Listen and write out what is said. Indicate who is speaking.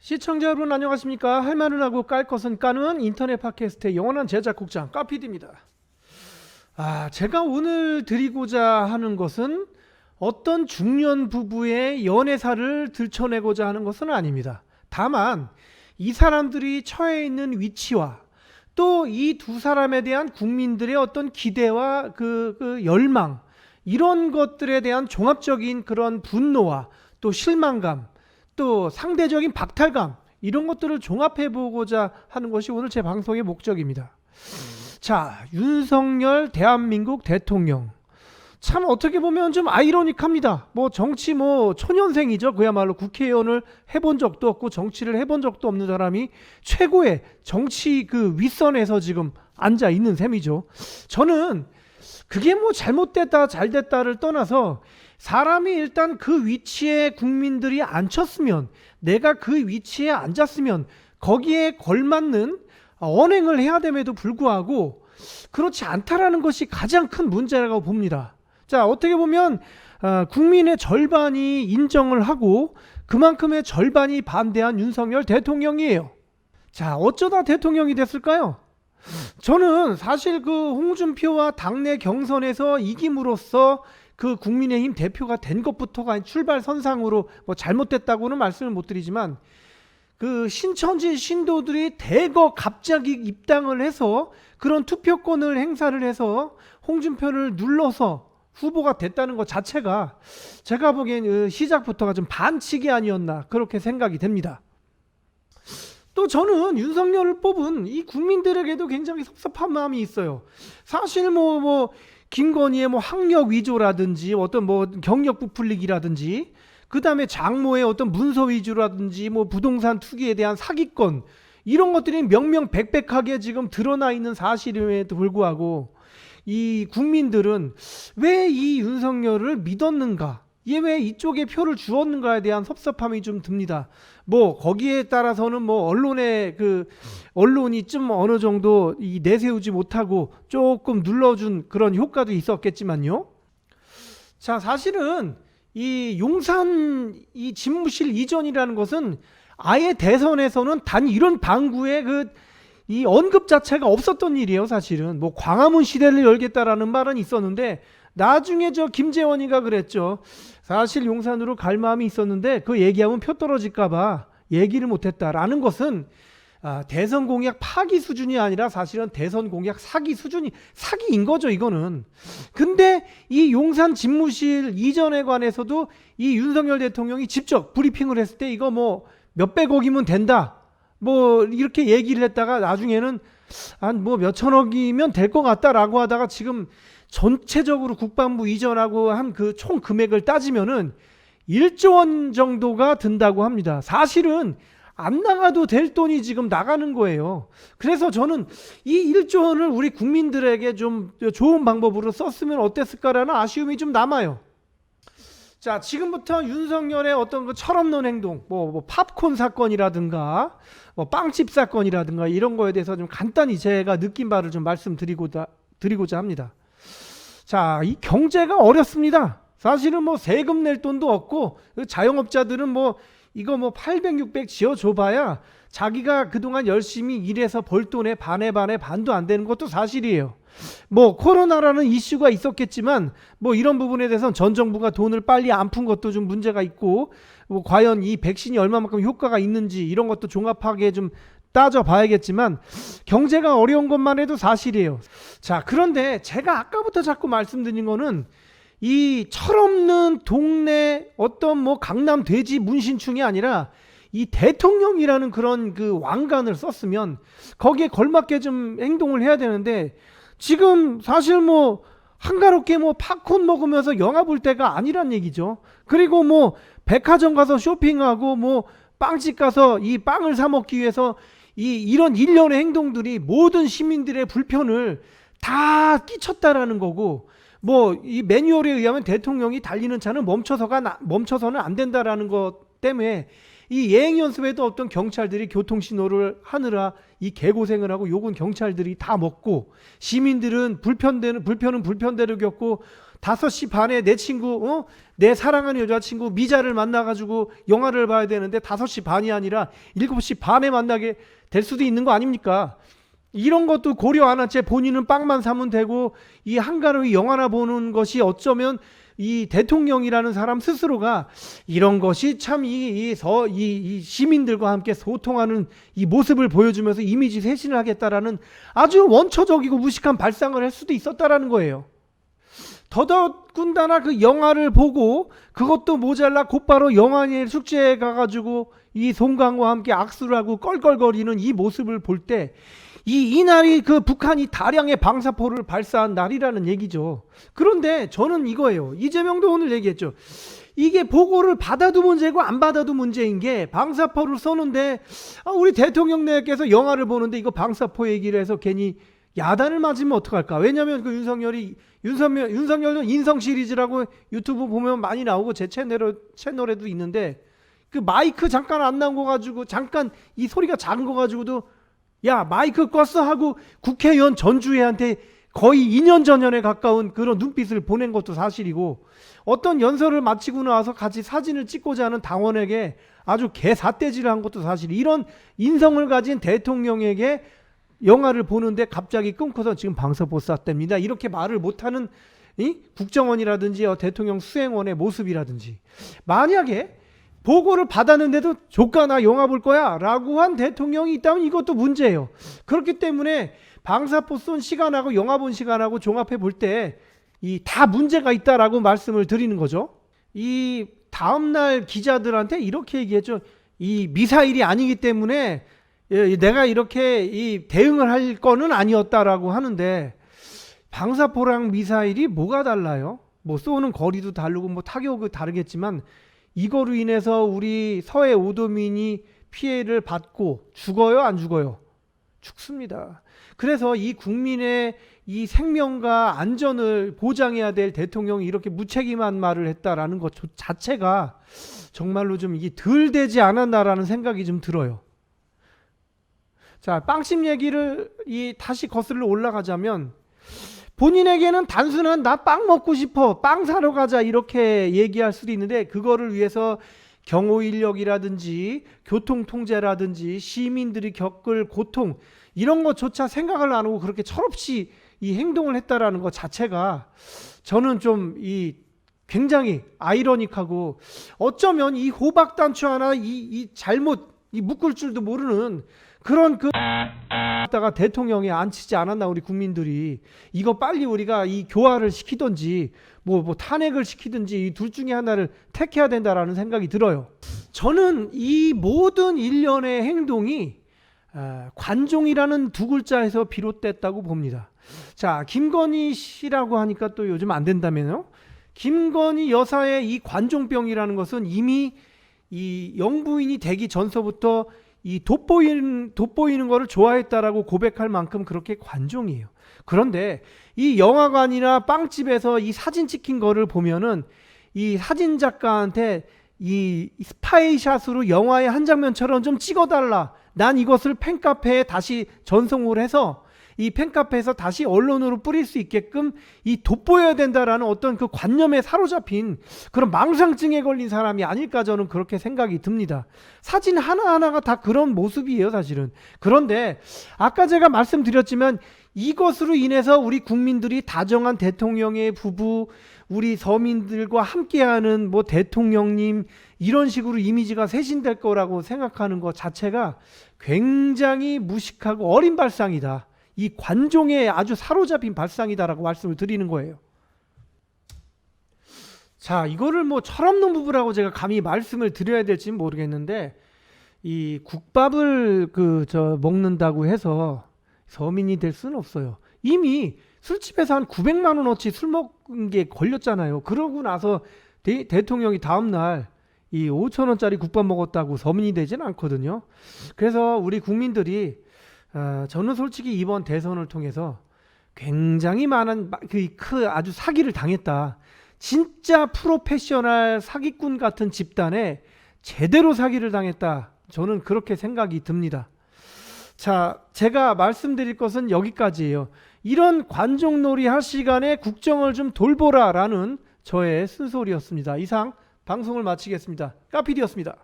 Speaker 1: 시청자 여러분 안녕하십니까? 할 말은 하고 깔 것은 까는 인터넷 팟캐스트의 영원한 제작국장 까피디입니다. 제가 오늘 드리고자 하는 것은 어떤 중년 부부의 연애사를 들춰내고자 하는 것은 아닙니다. 다만 이 사람들이 처해 있는 위치와 또 이 두 사람에 대한 국민들의 어떤 기대와 그 열망, 이런 것들에 대한 종합적인 그런 분노와 또 실망감, 또 상대적인 박탈감, 이런 것들을 종합해 보고자 하는 것이 오늘 제 방송의 목적입니다. 자, 윤석열 대한민국 대통령, 참 어떻게 보면 좀 아이러닉합니다. 정치 초년생이죠. 그야말로 국회의원을 해본 적도 없고 정치를 해본 적도 없는 사람이 최고의 정치 그 윗선에서 지금 앉아 있는 셈이죠. 저는 그게 잘못됐다 잘됐다를 떠나서 사람이 일단 그 위치에 국민들이 앉혔으면, 내가 그 위치에 앉았으면 거기에 걸맞는 언행을 해야 됨에도 불구하고 그렇지 않다라는 것이 가장 큰 문제라고 봅니다. 자, 어떻게 보면 국민의 절반이 인정을 하고 그만큼의 절반이 반대한 윤석열 대통령이에요. 자, 어쩌다 대통령이 됐을까요? 저는 사실 그 홍준표와 당내 경선에서 이김으로써 그 국민의힘 대표가 된 것부터가 출발선상으로 잘못됐다고는 말씀을 못 드리지만, 그 신천지 신도들이 대거 갑자기 입당을 해서 그런 투표권을 행사를 해서 홍준표를 눌러서 후보가 됐다는 것 자체가 제가 보기엔 시작부터가 좀 반칙이 아니었나 그렇게 생각이 됩니다. 또 저는 윤석열을 뽑은 이 국민들에게도 굉장히 섭섭한 마음이 있어요. 사실 김건희의 학력 위조라든지 어떤 경력 부풀리기라든지, 그 다음에 장모의 어떤 문서 위조라든지 부동산 투기에 대한 사기건, 이런 것들이 명명백백하게 지금 드러나 있는 사실임에도 불구하고 이 국민들은 왜 이 윤석열을 믿었는가, 얘 왜 이쪽에 표를 주었는가에 대한 섭섭함이 좀 듭니다. 거기에 따라서는 언론이 좀 어느 정도 내세우지 못하고 조금 눌러준 그런 효과도 있었겠지만요. 자, 사실은 이 용산 이 집무실 이전이라는 것은 아예 대선에서는 단 이런 방구의 이 언급 자체가 없었던 일이에요. 사실은 광화문 시대를 열겠다라는 말은 있었는데, 나중에 김재원이가 그랬죠. 사실 용산으로 갈 마음이 있었는데 그 얘기하면 표 떨어질까봐 얘기를 못했다라는 것은 대선 공약 파기 수준이 아니라 사실은 대선 공약 사기 수준이, 사기인 거죠 이거는. 근데 이 용산 집무실 이전에 관해서도 이 윤석열 대통령이 직접 브리핑을 했을 때 이거 몇백억이면 된다 이렇게 얘기를 했다가 나중에는 한 몇천억이면 될 것 같다라고 하다가 지금 전체적으로 국방부 이전하고 한 그 총 금액을 따지면은 1조 원 정도가 든다고 합니다. 사실은 안 나가도 될 돈이 지금 나가는 거예요. 그래서 저는 이 1조 원을 우리 국민들에게 좀 좋은 방법으로 썼으면 어땠을까라는 아쉬움이 좀 남아요. 자, 지금부터 윤석열의 어떤 그 철없는 행동, 팝콘 사건이라든가 빵집 사건이라든가 이런 거에 대해서 좀 간단히 제가 느낀 바를 좀 드리고자 합니다. 자, 이 경제가 어렵습니다. 사실은 세금 낼 돈도 없고, 자영업자들은 이거 800, 600 지어줘봐야 자기가 그동안 열심히 일해서 벌 돈의 반의 반도 안 되는 것도 사실이에요. 코로나라는 이슈가 있었겠지만 이런 부분에 대해서는 전 정부가 돈을 빨리 안 푼 것도 좀 문제가 있고, 과연 이 백신이 얼마만큼 효과가 있는지 이런 것도 종합하게 좀 따져봐야겠지만 경제가 어려운 것만 해도 사실이에요. 자, 그런데 제가 아까부터 자꾸 말씀드린 거는 이 철없는 동네 어떤 강남 돼지 문신충이 아니라 이 대통령이라는 그런 그 왕관을 썼으면 거기에 걸맞게 좀 행동을 해야 되는데, 지금 사실 한가롭게 팝콘 먹으면서 영화 볼 때가 아니란 얘기죠. 그리고 백화점 가서 쇼핑하고 빵집 가서 이 빵을 사 먹기 위해서 이런 일련의 행동들이 모든 시민들의 불편을 다 끼쳤다라는 거고, 이 매뉴얼에 의하면 대통령이 달리는 차는 멈춰서는 안 된다라는 것 때문에 이 예행연습에도 어떤 경찰들이 교통신호를 하느라 이 개고생을 하고 욕은 경찰들이 다 먹고, 시민들은 불편은 불편대로 겪고 5시 반에 내 친구, 내 사랑하는 여자친구 미자를 만나가지고 영화를 봐야 되는데 5시 반이 아니라 7시 반에 만나게 될 수도 있는 거 아닙니까? 이런 것도 고려 안 한 채 본인은 빵만 사면 되고 이 한가로이 영화나 보는 것이 어쩌면 이 대통령이라는 사람 스스로가 이런 것이 참 이 시민들과 함께 소통하는 이 모습을 보여주면서 이미지 쇄신을 하겠다라는 아주 원초적이고 무식한 발상을 할 수도 있었다라는 거예요. 더더군다나 그 영화를 보고 그것도 모자라 곧바로 영화의 축제에 가가지고 이 송강호와 함께 악수를 하고 껄껄거리는 이 모습을 볼 때 이날이 그 북한이 다량의 방사포를 발사한 날이라는 얘기죠. 그런데 저는 이거예요. 이재명도 오늘 얘기했죠. 이게 보고를 받아도 문제고 안 받아도 문제인 게 방사포를 쏘는데 우리 대통령님께서 영화를 보는데 이거 방사포 얘기를 해서 괜히 야단을 맞으면 어떡할까? 왜냐면 그 윤석열도 인성 시리즈라고 유튜브 보면 많이 나오고 제 채널에도 있는데 그 마이크 잠깐 안 나온 거 가지고 잠깐 이 소리가 작은 거 가지고도 야 마이크 껐어 하고 국회의원 전주회한테 거의 2년 전에 가까운 그런 눈빛을 보낸 것도 사실이고 어떤 연설을 마치고 나와서 같이 사진을 찍고자 하는 당원에게 아주 개삿대질을 한 것도 사실. 이런 인성을 가진 대통령에게 영화를 보는데 갑자기 끊고서 지금 방사포 쐈답니다 이렇게 말을 못하는 국정원이라든지 대통령 수행원의 모습이라든지, 만약에 보고를 받았는데도 조카 나 영화 볼 거야 라고 한 대통령이 있다면 이것도 문제예요. 그렇기 때문에 방사포 쏜 시간하고 영화 본 시간하고 종합해 볼 때 다 문제가 있다라고 말씀을 드리는 거죠. 이 다음날 기자들한테 이렇게 얘기했죠. 이 미사일이 아니기 때문에 내가 이렇게 대응을 할 거는 아니었다라고 하는데, 방사포랑 미사일이 뭐가 달라요? 뭐 쏘는 거리도 다르고 뭐 타격이 다르겠지만 이거로 인해서 우리 서해 오도민이 피해를 받고 죽어요, 안 죽어요? 죽습니다. 그래서 이 국민의 이 생명과 안전을 보장해야 될 대통령이 이렇게 무책임한 말을 했다라는 것 자체가 정말로 좀 이게 덜 되지 않았나라는 생각이 좀 들어요. 자, 빵집 얘기를 다시 거슬러 올라가자면, 본인에게는 단순한 나 빵 먹고 싶어, 빵 사러 가자 이렇게 얘기할 수도 있는데, 그거를 위해서 경호 인력이라든지 교통 통제라든지 시민들이 겪을 고통 이런 것조차 생각을 안 하고 그렇게 철없이 이 행동을 했다라는 것 자체가 저는 좀 굉장히 아이러닉하고, 어쩌면 이 호박단추 하나 잘못 묶을 줄도 모르는 그런 다가 대통령에 앉히지 않았나. 우리 국민들이 이거 빨리 우리가 교화를 시키든지 뭐 탄핵을 시키든지 이 둘 중에 하나를 택해야 된다라는 생각이 들어요. 저는 이 모든 일련의 행동이 관종이라는 두 글자에서 비롯됐다고 봅니다. 자, 김건희 씨라고 하니까 또 요즘 안 된다면요. 김건희 여사의 이 관종병이라는 것은 이미 이 영부인이 되기 전서부터 이 돋보이는 거를 좋아했다라고 고백할 만큼 그렇게 관종이에요. 그런데 이 영화관이나 빵집에서 이 사진 찍힌 거를 보면은 이 사진 작가한테 이 스파이샷으로 영화의 한 장면처럼 좀 찍어달라, 난 이것을 팬카페에 다시 전송을 해서 이 팬카페에서 다시 언론으로 뿌릴 수 있게끔 돋보여야 된다라는 어떤 그 관념에 사로잡힌 그런 망상증에 걸린 사람이 아닐까, 저는 그렇게 생각이 듭니다. 사진 하나하나가 다 그런 모습이에요, 사실은. 그런데 아까 제가 말씀드렸지만 이것으로 인해서 우리 국민들이 다정한 대통령의 부부, 우리 서민들과 함께하는 뭐 대통령님 이런 식으로 이미지가 쇄신될 거라고 생각하는 것 자체가 굉장히 무식하고 어린 발상이다. 이 관종에 아주 사로잡힌 발상이다라고 말씀을 드리는 거예요. 자, 이거를 뭐 철없는 부부라고 제가 감히 말씀을 드려야 될지는 모르겠는데, 이 국밥을 먹는다고 해서 서민이 될 수는 없어요. 이미 술집에서 한 900만 원어치 술 먹은 게 걸렸잖아요. 그러고 나서 대통령이 다음날 이 5천 원짜리 국밥 먹었다고 서민이 되지는 않거든요. 그래서 우리 국민들이 저는 솔직히 이번 대선을 통해서 굉장히 많은 아주 사기를 당했다. 진짜 프로페셔널 사기꾼 같은 집단에 제대로 사기를 당했다. 저는 그렇게 생각이 듭니다. 자, 제가 말씀드릴 것은 여기까지예요. 이런 관종놀이 할 시간에 국정을 좀 돌보라라는 저의 쓴소리였습니다. 이상 방송을 마치겠습니다. 까피디였습니다.